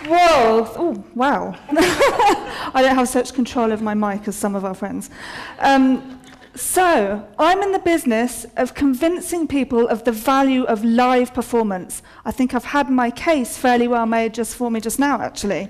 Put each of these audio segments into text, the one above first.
Whoa! Oh, wow. I don't have such control of my mic as some of our friends. So, I'm in the business of convincing people of the value of live performance. I think I've had my case fairly well made just for me just now, actually.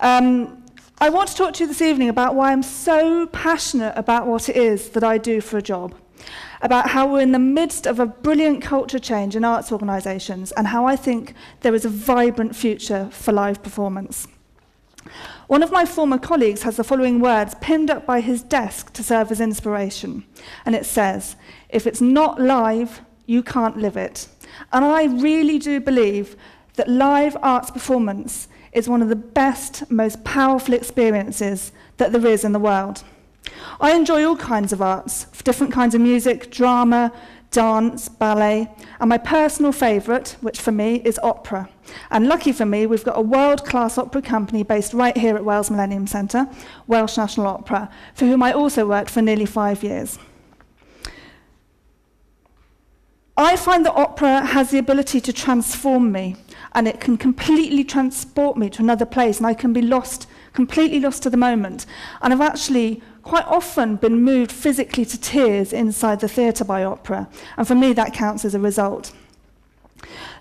I want to talk to you this evening about why I'm so passionate about what it is that I do for a job, about how we're in the midst of a brilliant culture change in arts organisations, and how I think there is a vibrant future for live performance. One of my former colleagues has the following words pinned up by his desk to serve as inspiration, and it says, "If it's not live, you can't live it." And I really do believe that live arts performance is one of the best, most powerful experiences that there is in the world. I enjoy all kinds of arts, different kinds of music, drama, dance, ballet, and my personal favourite, which for me is opera. And lucky for me, we've got a world-class opera company based right here at Wales Millennium Centre, Welsh National Opera, for whom I also worked for nearly 5 years. I find that opera has the ability to transform me, and it can completely transport me to another place, and I can be lost, completely lost to the moment. And I've actually quite often been moved physically to tears inside the theatre by opera, and for me that counts as a result.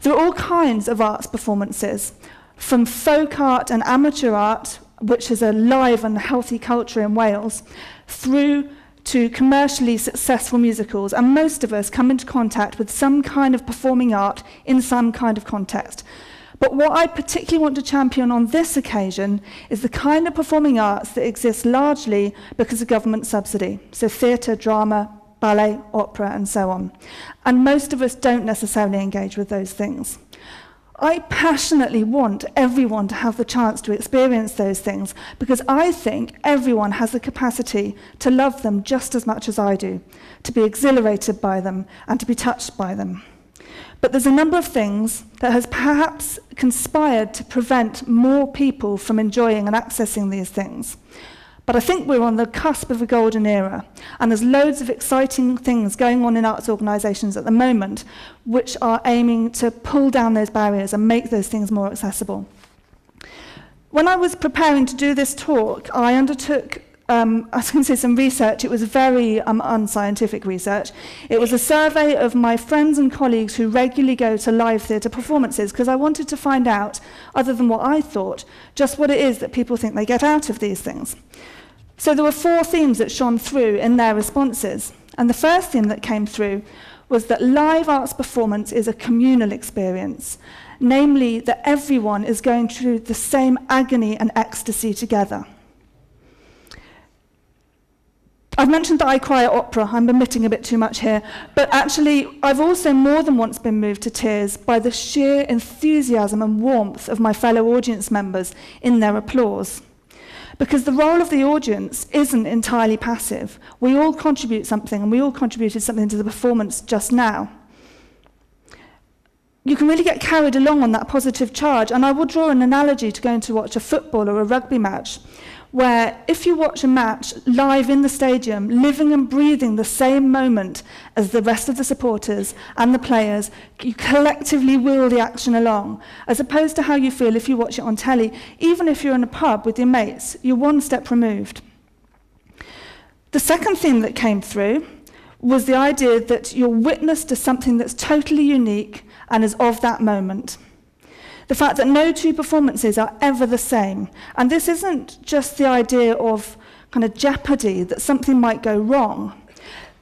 There are all kinds of arts performances, from folk art and amateur art, which is a live and healthy culture in Wales, through to commercially successful musicals, and most of us come into contact with some kind of performing art in some kind of context. But what I particularly want to champion on this occasion is the kind of performing arts that exists largely because of government subsidy, so theatre, drama, ballet, opera, and so on. And most of us don't necessarily engage with those things. I passionately want everyone to have the chance to experience those things because I think everyone has the capacity to love them just as much as I do, to be exhilarated by them and to be touched by them. But there's a number of things that has perhaps conspired to prevent more people from enjoying and accessing these things. But I think we're on the cusp of a golden era, and there's loads of exciting things going on in arts organisations at the moment which are aiming to pull down those barriers and make those things more accessible. When I was preparing to do this talk, I undertook I was going to say some research. It was very unscientific research. It was a survey of my friends and colleagues who regularly go to live theatre performances because I wanted to find out, other than what I thought, just what it is that people think they get out of these things. So there were 4 themes that shone through in their responses. And the first theme that came through was that live arts performance is a communal experience, namely that everyone is going through the same agony and ecstasy together. I've mentioned that I cry at opera. I'm omitting a bit too much here. But actually, I've also more than once been moved to tears by the sheer enthusiasm and warmth of my fellow audience members in their applause. Because the role of the audience isn't entirely passive. We all contribute something, and we all contributed something to the performance just now. You can really get carried along on that positive charge, and I will draw an analogy to going to watch a football or a rugby match, where if you watch a match live in the stadium, living and breathing the same moment as the rest of the supporters and the players, you collectively will the action along, as opposed to how you feel if you watch it on telly. Even if you're in a pub with your mates, you're one step removed. The second theme that came through was the idea that you're witness to something that's totally unique and is of that moment. The fact that no 2 performances are ever the same. And this isn't just the idea of kind of jeopardy, that something might go wrong.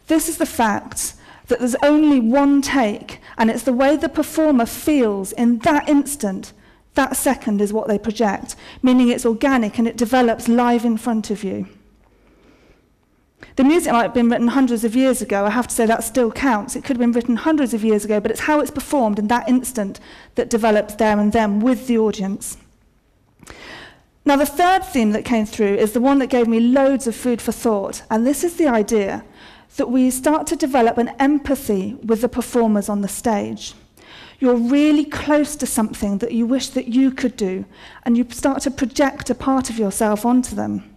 This is the fact that there's only one take, and it's the way the performer feels in that instant, that second is what they project, meaning it's organic and it develops live in front of you. The music might have been written hundreds of years ago. I have to say that still counts. It could have been written hundreds of years ago, but it's how it's performed in that instant that develops there and then with the audience. Now, the third theme that came through is the one that gave me loads of food for thought, and this is the idea that we start to develop an empathy with the performers on the stage. You're really close to something that you wish that you could do, and you start to project a part of yourself onto them.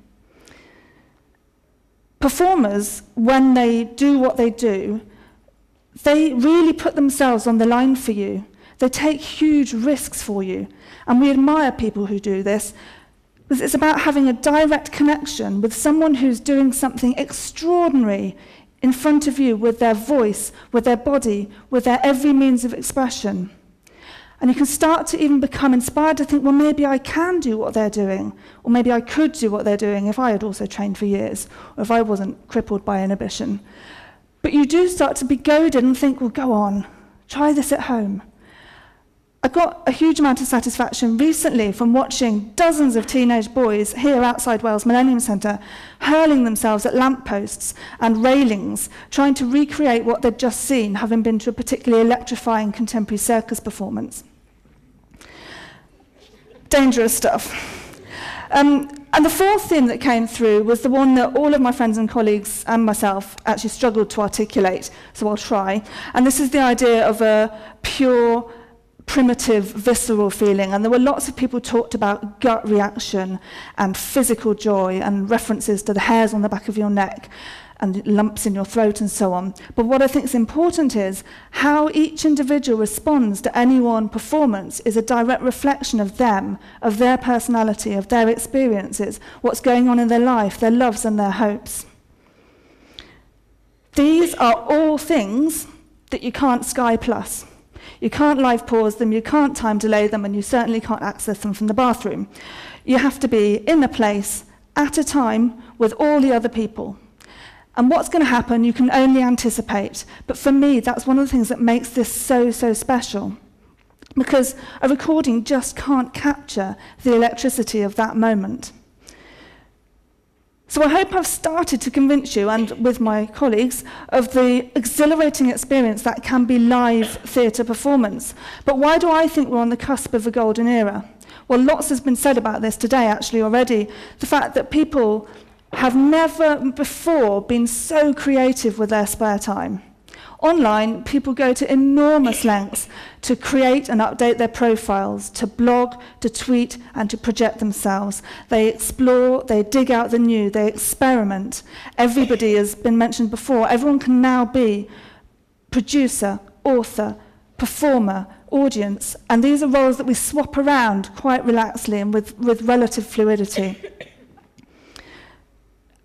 Performers, when they do what they do, They really put themselves on the line for you. They take huge risks for you. And we admire people who do this, because it's about having a direct connection with someone who's doing something extraordinary in front of you with their voice, with their body, with their every means of expression. And you can start to even become inspired to think, well, maybe I can do what they're doing, or maybe I could do what they're doing if I had also trained for years, or if I wasn't crippled by inhibition. But you do start to be goaded and think, well, go on, try this at home. I got a huge amount of satisfaction recently from watching dozens of teenage boys here outside Wales Millennium Centre hurling themselves at lampposts and railings, trying to recreate what they'd just seen, having been to a particularly electrifying contemporary circus performance. Dangerous stuff. And the fourth theme that came through was the one that all of my friends and colleagues and myself actually struggled to articulate, so I'll try. And this is the idea of a pure, primitive, visceral feeling. And there were lots of people talked about gut reaction and physical joy and references to the hairs on the back of your neck and lumps in your throat and so on. But what I think is important is how each individual responds to any one performance is a direct reflection of them, of their personality, of their experiences, what's going on in their life, their loves and their hopes. These are all things that you can't Sky Plus. You can't live pause them, you can't time delay them, and you certainly can't access them from the bathroom. You have to be in a place, at a time, with all the other people. And what's going to happen, you can only anticipate. But for me, that's one of the things that makes this so, so special. Because a recording just can't capture the electricity of that moment. So I hope I've started to convince you, and with my colleagues, of the exhilarating experience that can be live theatre performance. But why do I think we're on the cusp of a golden era? Well, lots has been said about this today, actually, already. The fact that people have never before been so creative with their spare time. Online, people go to enormous lengths to create and update their profiles, to blog, to tweet, and to project themselves. They explore, they dig out the new, they experiment. Everybody, has been mentioned before, everyone can now be producer, author, performer, audience, and these are roles that we swap around quite relaxedly and with relative fluidity.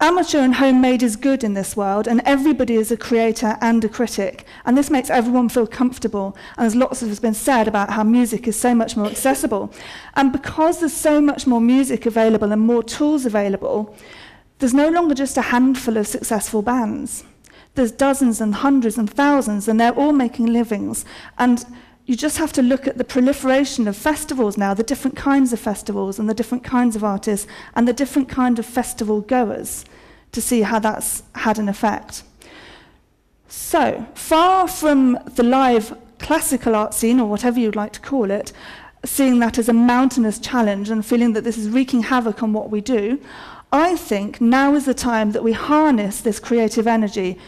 Amateur and homemade is good in this world, and everybody is a creator and a critic, and this makes everyone feel comfortable. And there's lots of has been said about how music is so much more accessible. And because there's so much more music available and more tools available, there's no longer just a handful of successful bands. There's dozens and hundreds and thousands, and they're all making livings. And you just have to look at the proliferation of festivals now, the different kinds of festivals and the different kinds of artists and the different kind of festival goers to see how that's had an effect. So, far from the live classical art scene, or whatever you'd like to call it, seeing that as a mountainous challenge and feeling that this is wreaking havoc on what we do, I think now is the time that we harness this creative energy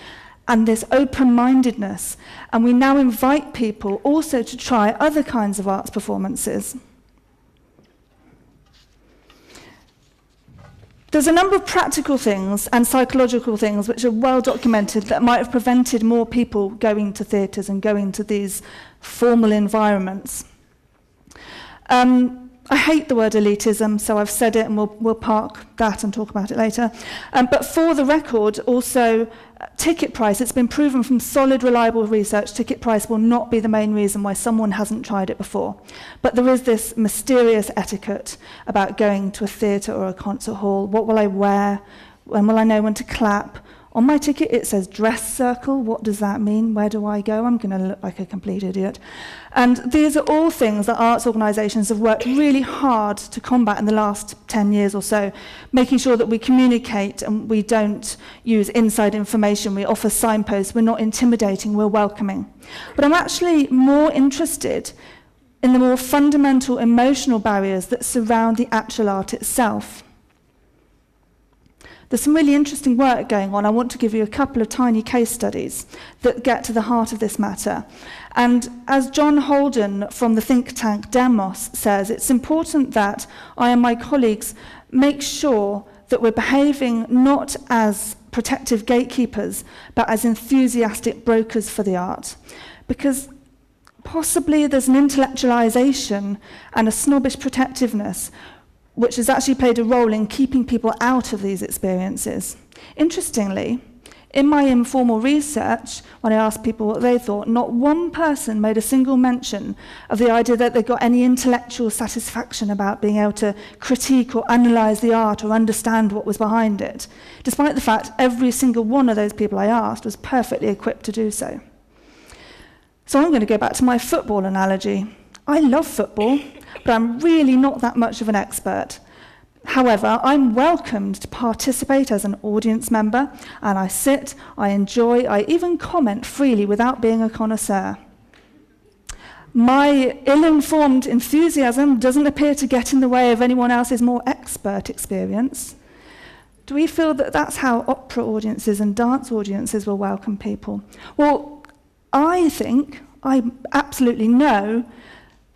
and this open-mindedness, and we now invite people also to try other kinds of arts performances. There's a number of practical things and psychological things which are well documented that might have prevented more people going to theatres and going to these formal environments. I hate the word elitism, so I've said it, and we'll park that and talk about it later. But for the record, also, ticket price, it's been proven from solid, reliable research, ticket price will not be the main reason why someone hasn't tried it before. But there is this mysterious etiquette about going to a theatre or a concert hall. What will I wear? When will I know when to clap? On my ticket, it says dress circle. What does that mean? Where do I go? I'm going to look like a complete idiot. And these are all things that arts organisations have worked really hard to combat in the last 10 years or so, making sure that we communicate and we don't use inside information. We offer signposts. We're not intimidating. We're welcoming. But I'm actually more interested in the more fundamental emotional barriers that surround the actual art itself. There's some really interesting work going on. I want to give you a couple of tiny case studies that get to the heart of this matter. And as John Holden from the think tank Demos says, it's important that I and my colleagues make sure that we're behaving not as protective gatekeepers, but as enthusiastic brokers for the art. Because possibly there's an intellectualization and a snobbish protectiveness which has actually played a role in keeping people out of these experiences. Interestingly, in my informal research, when I asked people what they thought, not one person made a single mention of the idea that they got any intellectual satisfaction about being able to critique or analyse the art or understand what was behind it, despite the fact every single one of those people I asked was perfectly equipped to do so. So I'm going to go back to my football analogy. I love football, but I'm really not that much of an expert. However, I'm welcomed to participate as an audience member, and I sit, I enjoy, I even comment freely without being a connoisseur. My ill-informed enthusiasm doesn't appear to get in the way of anyone else's more expert experience. Do we feel that that's how opera audiences and dance audiences will welcome people? Well, I think, I absolutely know,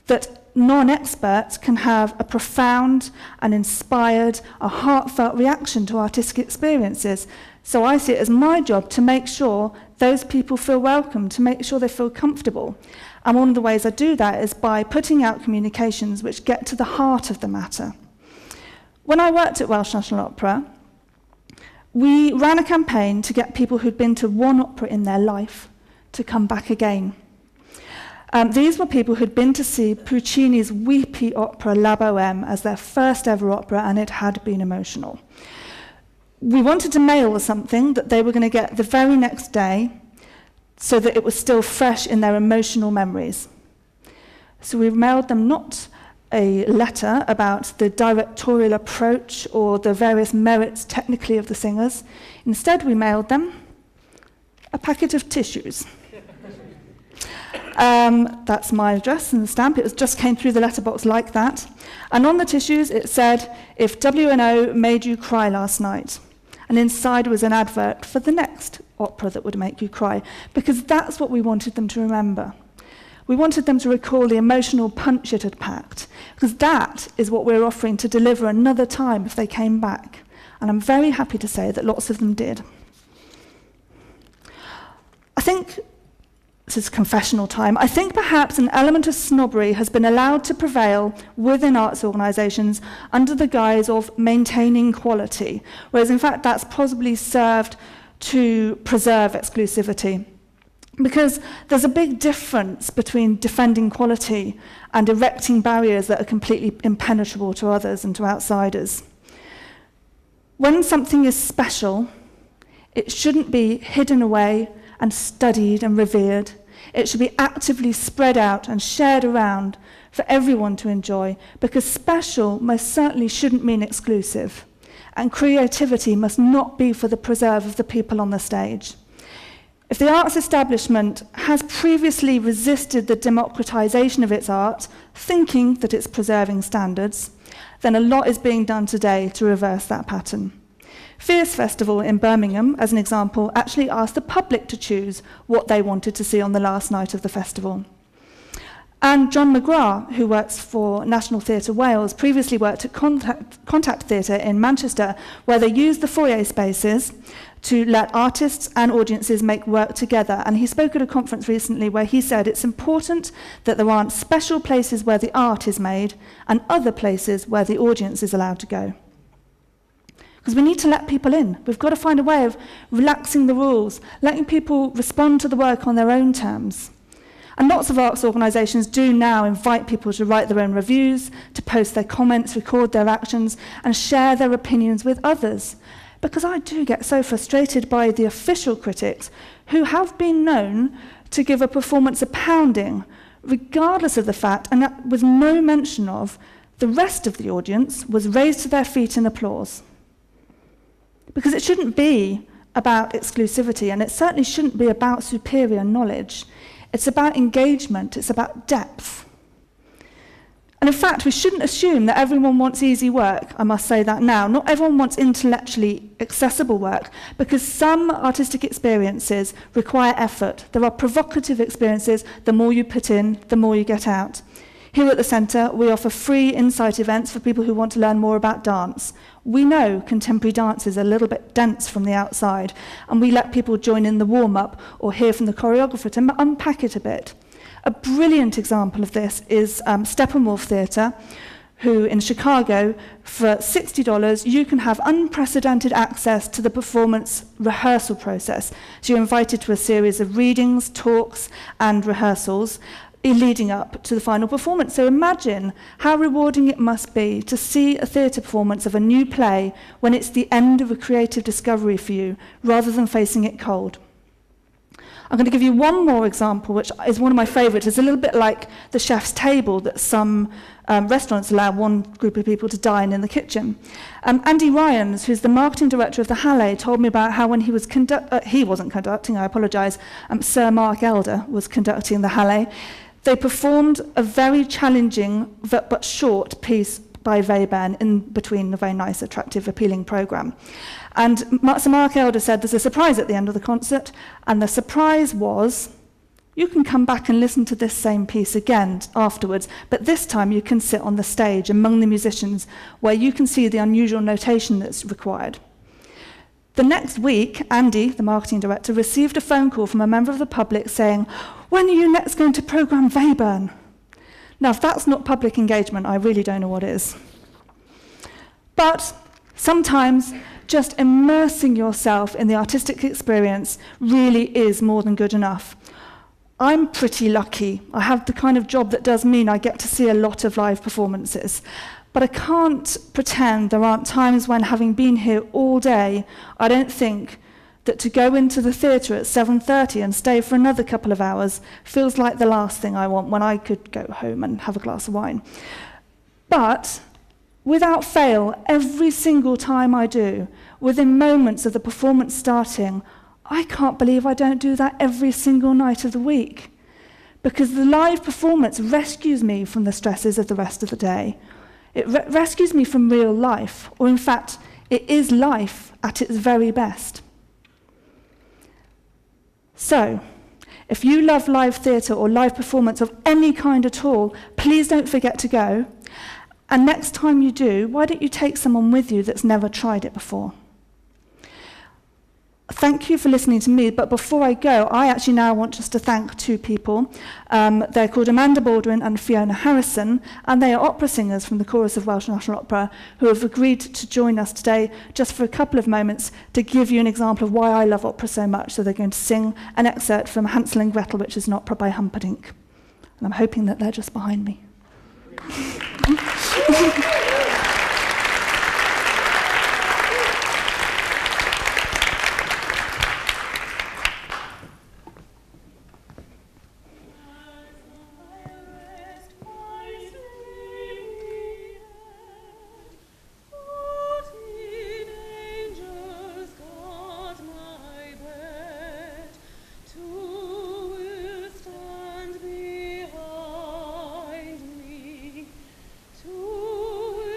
that non-experts can have a profound and inspired, a heartfelt reaction to artistic experiences. So I see it as my job to make sure those people feel welcome, to make sure they feel comfortable. And one of the ways I do that is by putting out communications which get to the heart of the matter. When I worked at Welsh National Opera, we ran a campaign to get people who'd been to one opera in their life to come back again. These were people who'd been to see Puccini's weepy opera La Bohème as their first ever opera, and it had been emotional. We wanted to mail something that they were going to get the very next day so that it was still fresh in their emotional memories. So we mailed them not a letter about the directorial approach or the various merits technically of the singers. Instead, we mailed them a packet of tissues. That's my address and the stamp. It just came through the letterbox like that. And on the tissues it said, "If WNO made you cry last night." And inside was an advert for the next opera that would make you cry, because that's what we wanted them to remember. We wanted them to recall the emotional punch it had packed, because that is what we're offering to deliver another time if they came back. And I'm very happy to say that lots of them did. I think, this is confessional time, I think perhaps an element of snobbery has been allowed to prevail within arts organisations under the guise of maintaining quality, whereas in fact that's possibly served to preserve exclusivity. Because there's a big difference between defending quality and erecting barriers that are completely impenetrable to others and to outsiders. When something is special, it shouldn't be hidden away and studied and revered. It should be actively spread out and shared around for everyone to enjoy, because special most certainly shouldn't mean exclusive, and creativity must not be for the preserve of the people on the stage. If the arts establishment has previously resisted the democratization of its art, thinking that it's preserving standards, then a lot is being done today to reverse that pattern. Fierce Festival in Birmingham, as an example, actually asked the public to choose what they wanted to see on the last night of the festival. And John McGrath, who works for National Theatre Wales, previously worked at Contact Theatre in Manchester, where they used the foyer spaces to let artists and audiences make work together. And he spoke at a conference recently where he said it's important that there aren't special places where the art is made and other places where the audience is allowed to go. Because we need to let people in. We've got to find a way of relaxing the rules, letting people respond to the work on their own terms. And lots of arts organisations do now invite people to write their own reviews, to post their comments, record their actions, and share their opinions with others. Because I do get so frustrated by the official critics who have been known to give a performance a pounding, regardless of the fact, and that with no mention of, the rest of the audience was raised to their feet in applause. Because it shouldn't be about exclusivity, and it certainly shouldn't be about superior knowledge. It's about engagement, it's about depth. And in fact, we shouldn't assume that everyone wants easy work. I must say that now. Not everyone wants intellectually accessible work, because some artistic experiences require effort. There are provocative experiences. The more you put in, the more you get out. Here at the centre, we offer free insight events for people who want to learn more about dance. We know contemporary dance is a little bit dense from the outside, and we let people join in the warm-up or hear from the choreographer to unpack it a bit. A brilliant example of this is Steppenwolf Theatre, who in Chicago, for $60, you can have unprecedented access to the performance rehearsal process. So you're invited to a series of readings, talks, and rehearsals leading up to the final performance. So imagine how rewarding it must be to see a theatre performance of a new play when it's the end of a creative discovery for you, rather than facing it cold. I'm going to give you one more example, which is one of my favourites. It's a little bit like the chef's table that some restaurants allow one group of people to dine in the kitchen. Andy Ryans, who's the marketing director of the Halle, told me about how when he was he wasn't conducting, I apologise, Sir Mark Elder was conducting the Halle. They performed a very challenging but short piece by Webern in between a very nice, attractive, appealing programme. And Sir Mark Elder said there's a surprise at the end of the concert, and the surprise was you can come back and listen to this same piece again afterwards, but this time you can sit on the stage among the musicians where you can see the unusual notation that's required. The next week, Andy, the marketing director, received a phone call from a member of the public saying, "When are you next going to programme Webern?" Now, if that's not public engagement, I really don't know what is. But sometimes just immersing yourself in the artistic experience really is more than good enough. I'm pretty lucky. I have the kind of job that does mean I get to see a lot of live performances. But I can't pretend there aren't times when, having been here all day, I don't think that to go into the theatre at 7:30 and stay for another couple of hours feels like the last thing I want when I could go home and have a glass of wine. But without fail, every single time I do, within moments of the performance starting, I can't believe I don't do that every single night of the week. Because the live performance rescues me from the stresses of the rest of the day. It rescues me from real life, or in fact, it is life at its very best. So, if you love live theatre or live performance of any kind at all, please don't forget to go. And next time you do, why don't you take someone with you that's never tried it before? Thank you for listening to me, but before I go, I actually now want just to thank two people. They're called Amanda Baldwin and Fiona Harrison, and they are opera singers from the chorus of Welsh National Opera who have agreed to join us today just for a couple of moments to give you an example of why I love opera so much. So they're going to sing an excerpt from Hansel and Gretel, which is an opera by Humperdinck. And I'm hoping that they're just behind me. To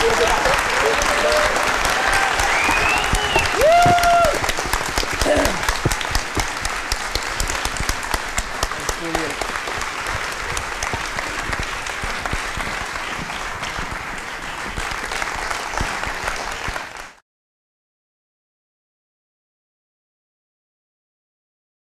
go back up?